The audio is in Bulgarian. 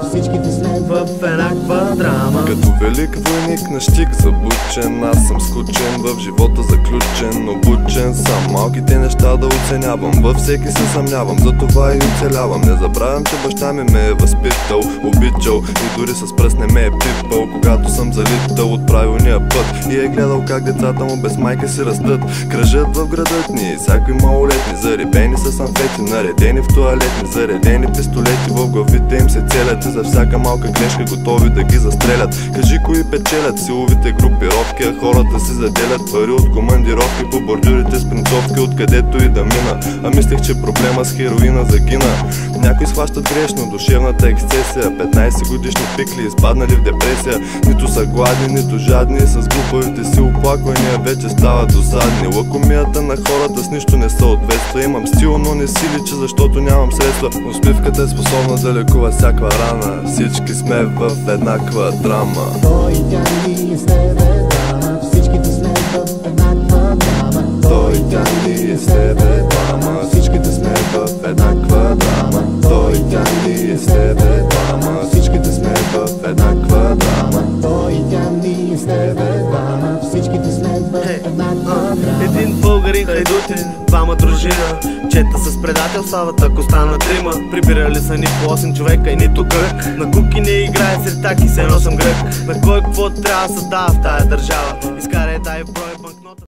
всичките сме в еднаква драма. Като велик войник на щик забучен, аз съм скучен, в живота заключен, обучен съм малките неща да оценявам, във всеки се съмнявам, затова и оцелявам. Не забравям, че баща ми ме е възпитал, обичал и дори с пръст не ме е пипал, когато съм залитал от правилния път и е гледал как децата му без майка си растат. Кръжат в градът ни всякакви малолетни, зарибени с амфети, наредени в туалетни, заредени пистолети в главите им се целят и за всяка малка грешка готови да ги застрелят. Кажи кои печелят силовите групировки, а хората си заделят пари от командировки по бордюрите с принцовки, откъдето и да мина. А мислех, че проблема с хероина загина. Някои схващат грешно душевната ексцесия, 15 годишни пикли изпаднали в депресия. Нито са гладни, нито жадни, с глупавите си оплаквания вече стават досадни. Лакомията на хората с нищо не съответства. Имам стил, но не си лича, защото нямам средства. Успивката е способна да лекува всякаква рана. Всички сме в еднаква драма. Той и тя ние с тебе двама, всичките сме в еднаква драма. Той и тя ние с тебе двама, всичките сме в еднаква драма. Той и тя ние с тебе двама, всичките сме в еднаква драма. Той и тя ние с тебе двама, всичките сме в еднаква драма. Един българин хайдутин, двама дружина, чета с предател стават, ако стана трима. Прибирали са ни по 8 човека и нито грък. На купки не играе сред таки, се носам грък. На кой какво трябва да създава в тая държава. Изкарай дай брой банкнота.